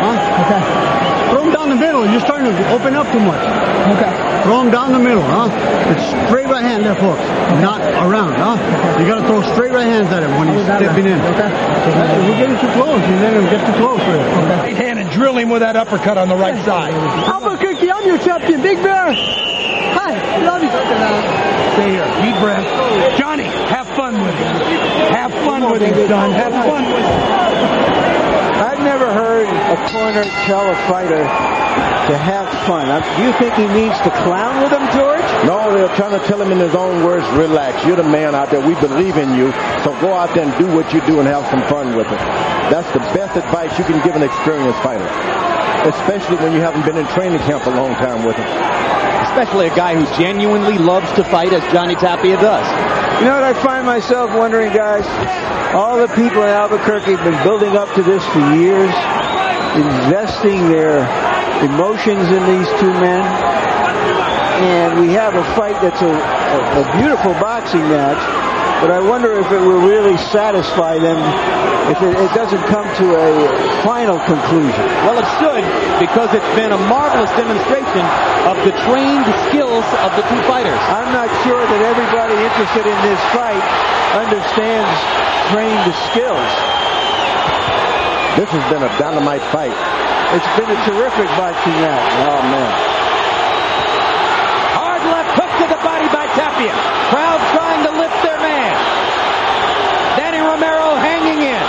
huh? Okay. Throw him down the middle. You're starting to open up too much. Okay. Throw him down the middle, huh? It's straight right hand left hooks, not around, huh? You got to throw straight right hands at him when he's stepping in. Okay. We're getting too close. You let him get too close for it. Right hand and drill him with that uppercut on the right side. Albuquerque, I'm your champion, Big Bear. Hi, love you. Stay here. Deep breath. Johnny, have fun with him. Have fun with him, son. Have fun with him. I've never heard a corner tell a fighter to have fun. Do you think he needs to clown with him, George? No, they're trying to tell him in his own words, relax. You're the man out there. We believe in you. So go out there and do what you do and have some fun with it. That's the best advice you can give an experienced fighter, especially when you haven't been in training camp a long time with him. Especially a guy who genuinely loves to fight, as Johnny Tapia does. You know what I find myself wondering, guys? All the people in Albuquerque have been building up to this for years, investing their emotions in these two men. And we have a fight that's a beautiful boxing match, but I wonder if it will really satisfy them if it doesn't come to a final conclusion. Well, it should, because it's been a marvelous demonstration of the trained skills of the two fighters. I'm not sure that everybody interested in this fight understands trained skills. This has been a dynamite fight. It's been a terrific boxing match. Oh, man. Hard left hook to the body by Tapia. Crowd trying to lift their man. Danny Romero hanging in.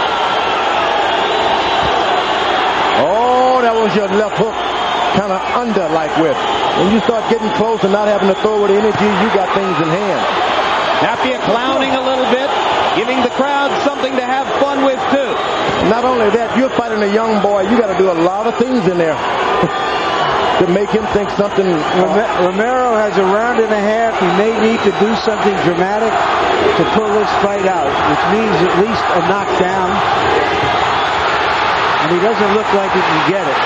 Oh, that was your left hook. Kind of under like with. When you start getting close and not having to throw with energy, you got things in hand. Tapia clowning a little bit, giving the crowd something to have fun with, too. Not only that, you're fighting a young boy. You got to do a lot of things in there to make him think something. Romero has a round and a half. He may need to do something dramatic to pull this fight out, which means at least a knockdown. And he doesn't look like he can get it.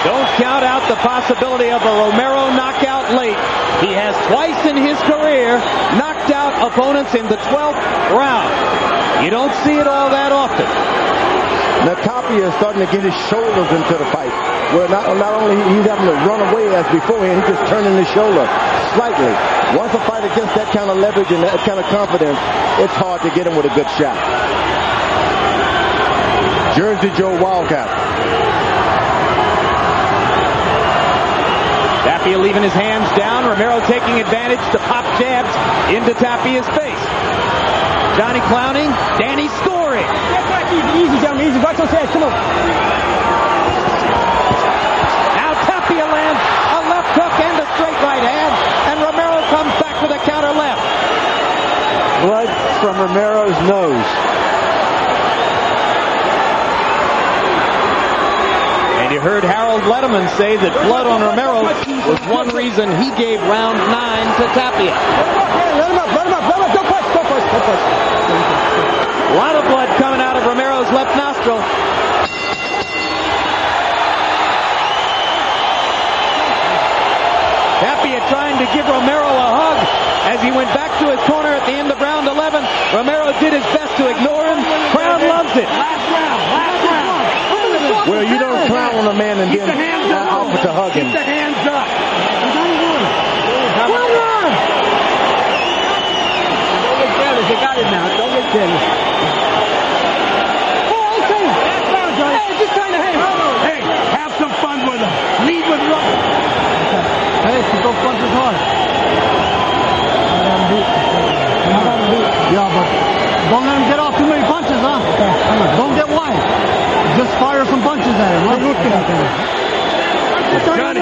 Don't count out the possibility of a Romero knockout late. He has twice in his career knocked out opponents in the 12th round. You don't see it all that often. Now Tapia is starting to get his shoulders into the fight. Where not only he's having to run away as before, he's just turning his shoulder slightly. Once a fighter gets that kind of leverage and that kind of confidence, it's hard to get him with a good shot. Jersey Joe Wildcat. Tapia leaving his hands down. Romero taking advantage to pop jabs into Tapia's face. Johnny clowning. Danny scoring. Get back easy, gentlemen. Easy. Watch those heads. Come on. Now Tapia lands a left hook and a straight right hand. And Romero comes back with a counter left. Blood from Romero's nose. And you heard Harold Letterman say that blood on Romero was one reason he gave round 9 to Tapia. Let him up. Don't push. A lot of blood coming out of Romero's left nostril. Tapia trying to give Romero a hug as he went back to his corner at the end of round 11. Romero did his best to ignore him. Crowd loves it. Last round. Well, you don't clown on a man and then offer to hug him. Keep the hands up. One round. Don't get jealous. You got it now. Don't get jealous. Oh, okay. Hey, just trying to Hey, have some fun with him. Lead with love. Hey, keep those punches hard. Yeah, but don't let him get off too many punches, huh? Don't get wide. Just fire some punches at him. Right? Johnny.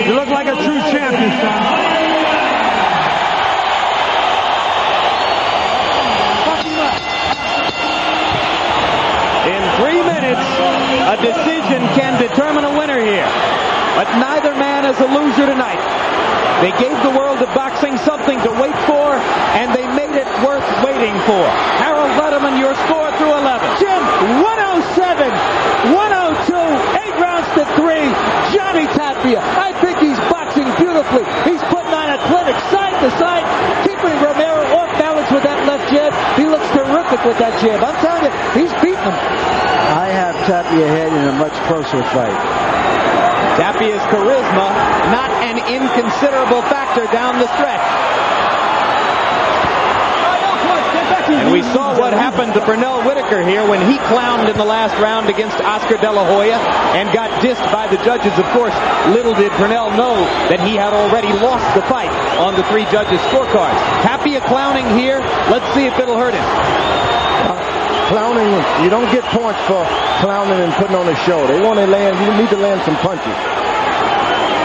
You look like a true champion, son. In 3 minutes, a decision can determine a winner here. But neither man is a loser tonight. They gave the world of boxing something to wait for, and they made it worth waiting for. Harold Letterman, your score through 11. Jim, 107, 102, 8 rounds to 3. Johnny Tapia. I think he's boxing beautifully. He's putting on a clinic side to side, keeping Romero off balance with that left jab. with that jab. I'm telling you, he's beating him. I have Tapia ahead in a much closer fight. Tapia's charisma, not an inconsiderable factor down the stretch. And we saw what happened to Pernell Whitaker here when he clowned in the last round against Oscar De La Hoya and got dissed by the judges. Of course, little did Pernell know that he had already lost the fight on the three judges' scorecards. Tapia clowning here. Let's see if it'll hurt him. Clowning, you don't get points for clowning and putting on a show. They want to land, you need to land some punches.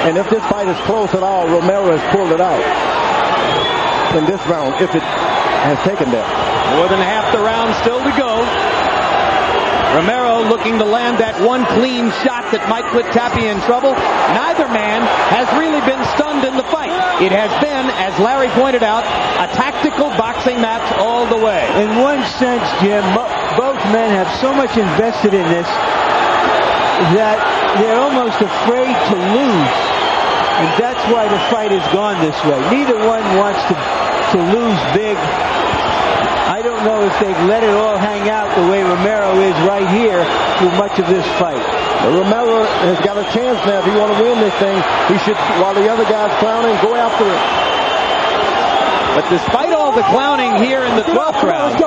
And if this fight is close at all, Romero has pulled it out in this round, if it has taken that. More than half the round still to go. Romero looking to land that one clean shot that might put Tapia in trouble. Neither man has really been stunned in the fight. It has been, as Larry pointed out, a tactical boxing match all the way. In one sense, Jim, both men have so much invested in this that they're almost afraid to lose. And that's why the fight has gone this way. Neither one wants to lose big. I don't know if they've let it all hang out the way Romero is right here through much of this fight. Well, Romero has got a chance now. If he want to win this thing, he should, while the other guy's clowning, go after it. But despite all the clowning here in the 12th round, the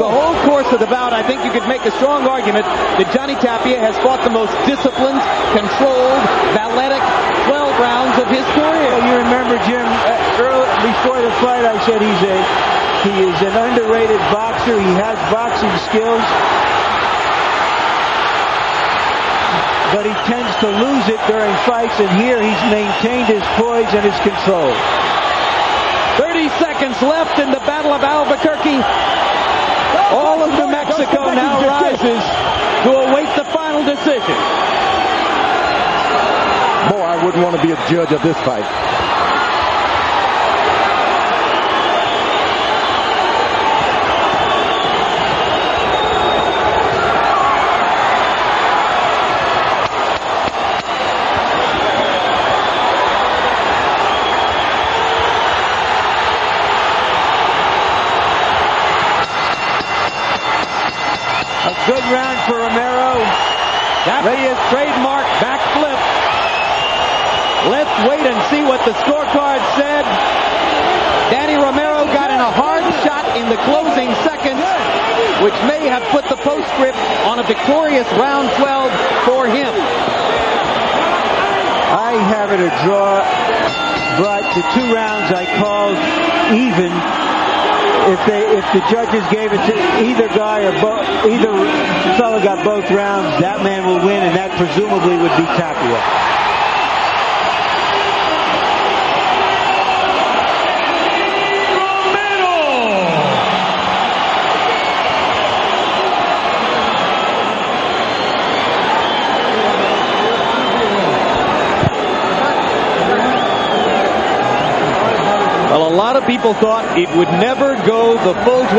whole course of the bout, I think you could make a strong argument that Johnny Tapia has fought the most disciplined, controlled, balletic 12 rounds of his career. Well, you remember, Jim, before the fight I said he is an underrated boxer. He has boxing skills. But he tends to lose it during fights, and here he's maintained his poise and his control. 30 seconds left in the Battle of Albuquerque. All of New Mexico now rises to await the final decision. Boy, I wouldn't want to be a judge of this fight. Good round for Romero. Tapia's trademark backflip. Let's wait and see what the scorecard said. Danny Romero got in a hard shot in the closing seconds, which may have put the postscript on a victorious round 12 for him. I have it a draw, but the 2 rounds I called even. If the judges gave it to either guy or either fellow got both rounds, that man will win, and that presumably would be Tapia. Well, a lot of people thought it would never go the full 12.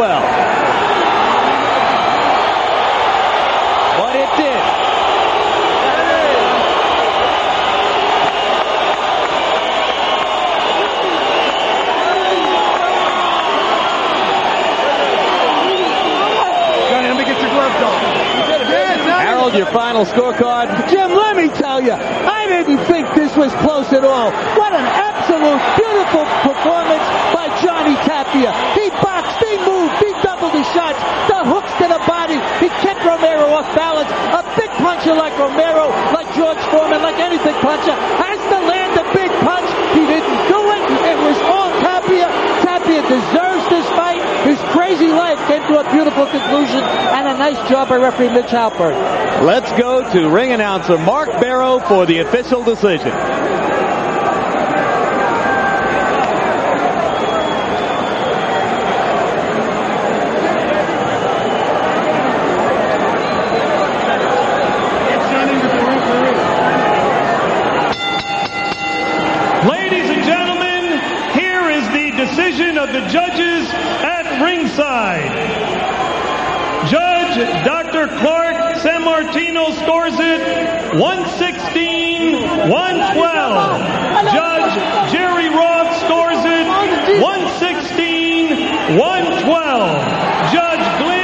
But it did. Johnny, let me get your gloves off. Harold, your final scorecard. Jim, let me tell you, I didn't think this was close at all. What an absolute beautiful performance by Johnny Tapia. He boxed, he moved, he doubled his shots, the hooks to the body. He kept Romero off balance. A big puncher like Romero, like George Foreman, like anything puncher, has to land a big punch. He didn't do it. It was all Tapia. Tapia deserves this fight. His crazy life came to a beautiful conclusion, and a nice job by referee Mitch Halpern. Let's go to ring announcer Mark Barrow for the official decision. Ladies and gentlemen, here is the decision of the judges at ringside. Judge Dr. Clark San Martino scores it 116-112. Judge Jerry Roth scores it 116-112. Judge Glenn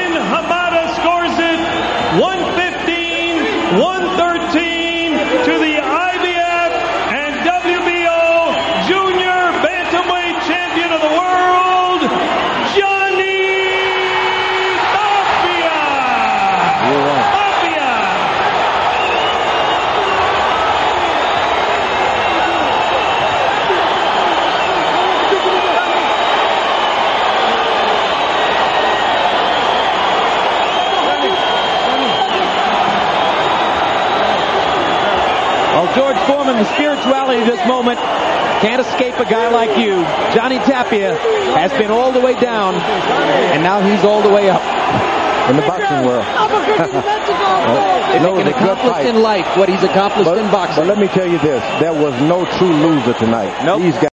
and the spirituality of this moment can't escape a guy like you. Johnny Tapia has been all the way down, and now he's all the way up. In the boxing world. If he can accomplish in life what he's accomplished in boxing. But let me tell you this, there was no true loser tonight. Nope. These guys